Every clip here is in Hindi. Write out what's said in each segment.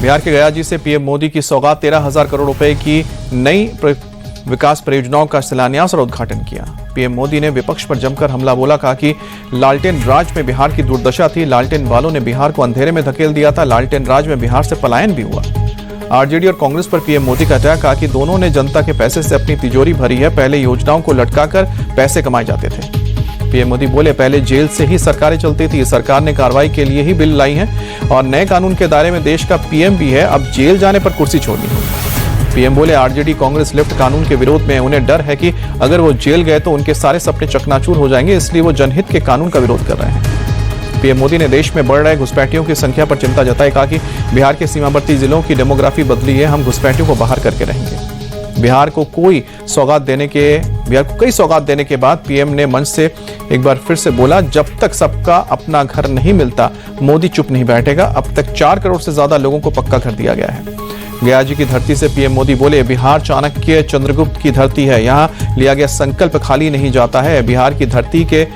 बिहार के गयाजी से पीएम मोदी की सौगात 13,000 करोड़ रुपए की नई विकास परियोजनाओं का शिलान्यास और उद्घाटन किया। पीएम मोदी ने विपक्ष पर जमकर हमला बोला, कहा कि लालटेन राज में बिहार की दुर्दशा थी, लालटेन वालों ने बिहार को अंधेरे में धकेल दिया था, लालटेन राज में बिहार से पलायन भी हुआ। आरजेडी और कांग्रेस पर पीएम मोदी का अटैक, कहा कि दोनों ने जनता के पैसे से अपनी तिजोरी भरी है, पहले योजनाओं को लटकाकर पैसे कमाए जाते थे। पीएम मोदी बोले, पहले जेल से ही सरकारें चलती थी, सरकार ने कार्रवाई के लिए ही बिल लाई हैं और नए कानून के दायरे में देश का पीएम भी है, अब जेल जाने पर कुर्सी छोड़नी होगी। पीएम बोले, आरजेडी कांग्रेस लेफ्ट कानून के विरोध में, उन्हें डर है कि अगर वो जेल गए तो उनके सारे सपने चकनाचूर हो जाएंगे, इसलिए वो जनहित के कानून का विरोध कर रहे हैं। पीएम मोदी ने देश में बढ़ रहे घुसपैठियों की संख्या पर चिंता जताई, कहा कि बिहार के सीमावर्ती जिलों की डेमोग्राफी बदली है, हम घुसपैठियों को बाहर करके रहेंगे। बिहार को कई सौगात देने के बाद पीएम ने मंच से एक बार फिर से बोला, जब तक सबका अपना घर नहीं मिलता मोदी चुप नहीं बैठेगा। अब तक 4 करोड़ से ज्यादा लोगों को पक्का घर दिया गया है। गयाजी की धरती से पीएम मोदी बोले, बिहार चाणक्य चंद्रगुप्त की धरती है, यहाँ लिया गया संकल्प खाली नहीं जाता है। बिहार की धरती के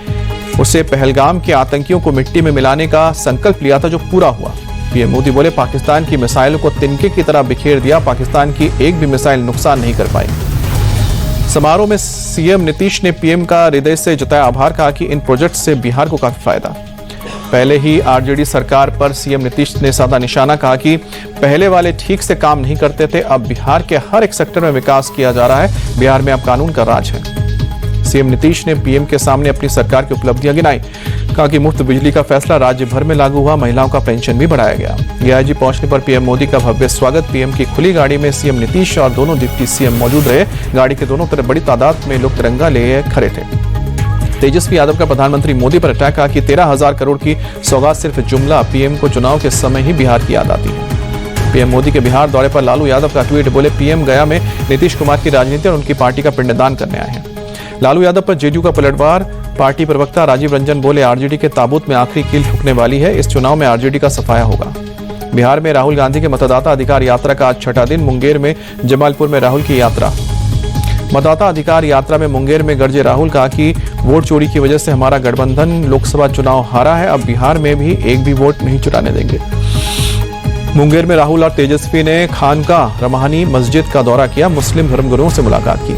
उसे पहलगाम के आतंकियों को मिट्टी में मिलाने का संकल्प लिया था, जो पूरा हुआ। पीएम मोदी बोले, पाकिस्तान की मिसाइलों को तिनके की तरह बिखेर दिया, पाकिस्तान की एक भी मिसाइल नुकसान नहीं कर पाई। समारोह में सीएम नीतीश ने पीएम का हृदय से जताया आभार, कहा कि इन प्रोजेक्ट से बिहार को काफी फायदा। पहले ही आरजेडी सरकार पर सीएम नीतीश ने साधा निशाना, कहा कि पहले वाले ठीक से काम नहीं करते थे, अब बिहार के हर एक सेक्टर में विकास किया जा रहा है, बिहार में अब कानून का राज है। सीएम नीतीश ने पीएम के सामने अपनी सरकार की उपलब्धियां गिनाई, कहा कि मुफ्त बिजली का फैसला राज्य भर में लागू हुआ, महिलाओं का पेंशन भी बढ़ाया गया। गयाजी पहुंचने पर पीएम मोदी का भव्य स्वागत। पीएम की खुली गाड़ी में सीएम नीतीश और दोनों डिप्टी सीएम मौजूद रहे। गाड़ी के दोनों तरफ बड़ी तादाद में लोग तिरंगा लिए खड़े थे। तेजस्वी यादव का प्रधानमंत्री मोदी पर अटैक, कहा कि 13,000 करोड़ की सौगात सिर्फ जुमला, पीएम को चुनाव के समय ही बिहार की याद आती है। पीएम मोदी के बिहार दौरे पर लालू यादव का ट्वीट, बोले, पीएम गया में नीतीश कुमार की राजनीति और उनकी पार्टी का पिंडदान करने आए हैं। लालू यादव पर जेडीयू का पलटवार, पार्टी प्रवक्ता राजीव रंजन बोले, आरजेडी के ताबूत में आखिरी कील ठुकने वाली है, इस चुनाव में आरजेडी का सफाया होगा। बिहार में राहुल गांधी के मतदाता अधिकार यात्रा का आज छठा दिन, मुंगेर में जमालपुर में राहुल की यात्रा। मतदाता अधिकार यात्रा में मुंगेर में गरजे राहुल, कहा कि वोट चोरी की वजह से हमारा गठबंधन लोकसभा चुनाव हारा है, अब बिहार में भी एक भी वोट नहीं चुराने देंगे। मुंगेर में राहुल और तेजस्वी ने खानकाह रहमानी मस्जिद का दौरा किया, मुस्लिम धर्मगुरुओं से मुलाकात की।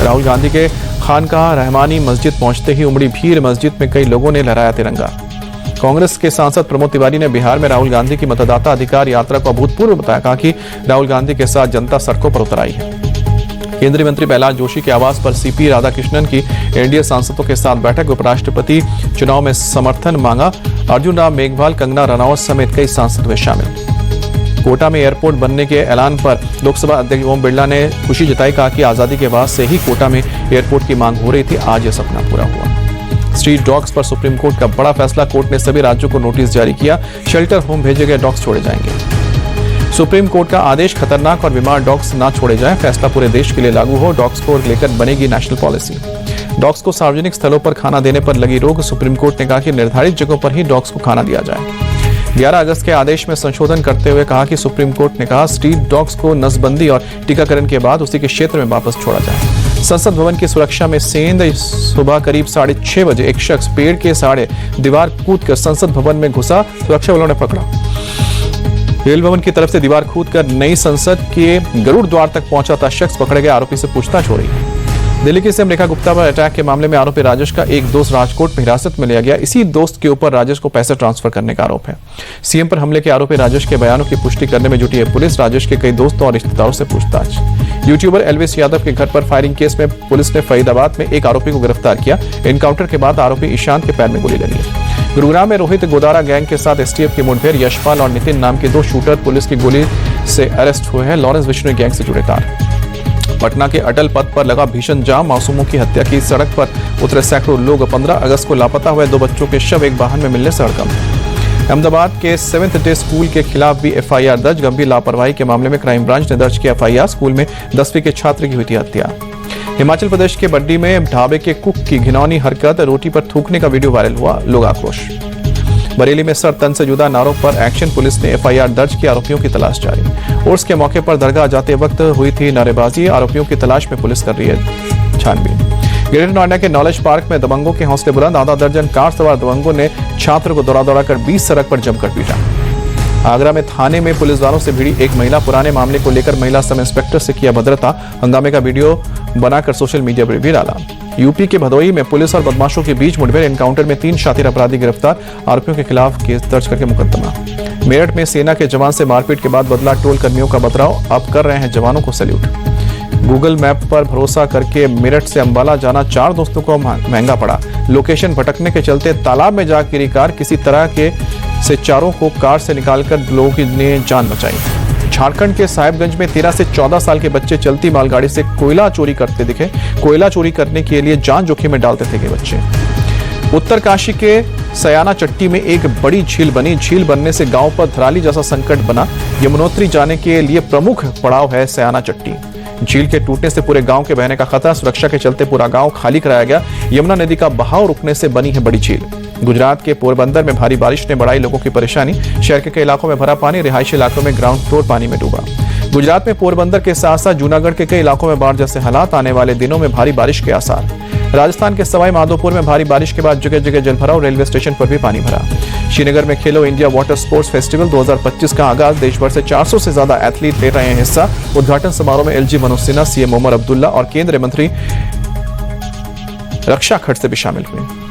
राहुल गांधी के खानकाह रहमानी मस्जिद पहुंचते ही उमड़ी भीड़, मस्जिद में कई लोगों ने लहराया तिरंगा। कांग्रेस के सांसद प्रमोद तिवारी ने बिहार में राहुल गांधी की मतदाता अधिकार यात्रा को अभूतपूर्व बताया, कहा कि राहुल गांधी के साथ जनता सड़कों पर उतर आई है। केंद्रीय मंत्री प्रहलाद जोशी के आवास पर सीपी राधाकृष्णन की एनडीए सांसदों के साथ बैठक, उपराष्ट्रपति चुनाव में समर्थन मांगा। अर्जुन राम मेघवाल, कंगना रनौत समेत कई सांसद हुए शामिल। कोटा में एयरपोर्ट बनने के ऐलान पर लोकसभा अध्यक्ष ओम बिरला ने खुशी जताई, कहा कि आजादी के बाद से ही कोटा में एयरपोर्ट की मांग हो रही थी, आज यह सपना पूरा हुआ। स्ट्रीट डॉग्स पर सुप्रीम कोर्ट का बड़ा फैसला, कोर्ट ने सभी राज्यों को नोटिस जारी किया, शेल्टर होम भेजे गए डॉग्स छोड़े जाएंगे। सुप्रीम कोर्ट का आदेश, खतरनाक और बीमार डॉग्स ना छोड़े जाएं, फैसला पूरे देश के लिए लागू हो, डॉग्स को लेकर बनेगी नेशनल पॉलिसी। डॉग्स को सार्वजनिक स्थलों पर खाना देने पर लगी रोक, सुप्रीम कोर्ट ने कहा कि निर्धारित जगहों पर ही डॉग्स को खाना दिया जाए। 11 अगस्त के आदेश में संशोधन करते हुए कहा कि सुप्रीम कोर्ट ने कहा, स्ट्रीट डॉग्स को नसबंदी और टीकाकरण के बाद उसी के क्षेत्र में वापस छोड़ा जाए। संसद भवन की सुरक्षा में सेंध, सुबह करीब 6:30 बजे एक शख्स पेड़ के सहारे दीवार कूदकर संसद भवन में घुसा, सुरक्षा बलों ने पकड़ा। रेल भवन की तरफ से दीवार कूदकर नई संसद के गरुड़ द्वार तक पहुंचा था शख्स, पकड़े गए आरोपी से पूछताछ हो रही है। दिल्ली की सीएम रेखा गुप्ता पर अटैक के मामले में आरोपी राजेश का एक दोस्त राजकोट में हिरासत में लिया गया। इसी दोस्त के ऊपर राजेश को पैसे ट्रांसफर करने का आरोप है। सीएम पर हमले के आरोपी राजेश के बयानों की पुष्टि करने में जुटी है पुलिस। राजेश के कई दोस्तों और रिश्तेदारों से पूछताछ। यूट्यूबर एल्विस यादव के घर पर फायरिंग केस में पुलिस ने फरीदाबाद में एक आरोपी को गिरफ्तार किया। एनकाउंटर के बाद आरोपी ईशांत के पैर में गोली लगी। गुरुग्राम में रोहित गोदारा गैंग के साथ एसटीएफ की मुठभेड़, यशपाल और नितिन नाम के 2 शूटर पुलिस की गोली से अरेस्ट हुए हैं। लॉरेंस विष्णु गैंग से जुड़े तार। पटना के अटल पथ पर लगा भीषण जाम, मासूमों की हत्या की, सड़क पर उतरे सैकड़ों लोग। 15 अगस्त को लापता हुए 2 बच्चों के शव एक वाहन में मिलने से हड़कंप। अहमदाबाद के 7th डे स्कूल के खिलाफ भी एफआईआर दर्ज। गंभीर लापरवाही के मामले में क्राइम ब्रांच ने दर्ज किया एफआईआर। स्कूल में 10वीं के छात्र की हुई थी हत्या। हिमाचल प्रदेश के बड्डी में ढाबे के कुक की घिनौनी हरकत, रोटी पर थूकने का वीडियो वायरल हुआ, लोग आक्रोश। बरेली में सर तन से जुदा नारों पर एक्शन, पुलिस ने एफआईआर दर्ज की, आरोपियों की तलाश जारी। उर्स के मौके पर दरगाह जाते वक्त हुई थी नारेबाजी, आरोपियों की तलाश में पुलिस कर रही है छानबीन। ग्रेटर नोएडा के नॉलेज पार्क में दबंगों के हौसले बुलंद, आधा दर्जन कार सवार दबंगों ने छात्र को दौड़ा कर बीच सड़क पर जमकर पीटा। आगरा में थाने में पुलिस वालों से भिड़ी एक महिला, पुराने मामले को लेकर महिला सब इंस्पेक्टर से किया भद्रता, हंगामे का वीडियो बनाकर सोशल मीडिया पर भी डाला। यूपी के भदोही में पुलिस और बदमाशों के बीच मुठभेड़, एनकाउंटर में 3 शातिर अपराधी गिरफ्तार, आरोपियों के खिलाफ केस दर्ज करके मुकदमा। मेरठ में सेना के जवान से मारपीट के बाद बदला टोल कर्मियों का पथराव, अब कर रहे हैं जवानों को सैल्यूट। गूगल मैप पर भरोसा करके मेरठ से अंबाला जाना 4 दोस्तों को महंगा पड़ा, लोकेशन भटकने के चलते तालाब में जा गिरी कार, किसी तरह के से चारों को कार से निकालकर लोगों ने जान बचाई। झारखंड के साहिबगंज में 13 से 14 साल के बच्चे चलती मालगाड़ी से कोयला चोरी करते दिखे, कोयला चोरी करने के लिए जान जोखिम में डालते थे ये बच्चे। उत्तरकाशी के सयाना चट्टी में एक बड़ी झील बनी, झील बनने से गांव पर धराली जैसा संकट बना, यमुनोत्री जाने के लिए प्रमुख पड़ाव है सयाना चट्टी। झील के टूटने से पूरे गांव के बहने का खतरा, सुरक्षा के चलते पूरा गांव खाली कराया गया। यमुना नदी का बहाव रुकने से बनी है बड़ी झील। गुजरात के पोरबंदर में भारी बारिश ने बढ़ाई लोगों की परेशानी, शहर के कई इलाकों में भरा पानी, रिहायशी इलाकों में ग्राउंड फ्लोर पानी में डूबा। गुजरात में पोरबंदर के साथ साथ जूनागढ़ के कई इलाकों में बाढ़ जैसे हालात, आने वाले दिनों में भारी बारिश के आसार। राजस्थान के सवाई माधोपुर में भारी बारिश के बाद जगह जगह जलभराव, रेलवे स्टेशन पर भी पानी भरा। श्रीनगर में खेलो इंडिया वाटर स्पोर्ट्स फेस्टिवल 2025 का आगाज, देश भर से 400 से ज्यादा एथलीट ले रहे हैं हिस्सा। उद्घाटन समारोह में एलजी मनोज सिन्हा, सीएम उमर अब्दुल्ला और केंद्रीय मंत्री रक्षा खड़से भी शामिल हुए।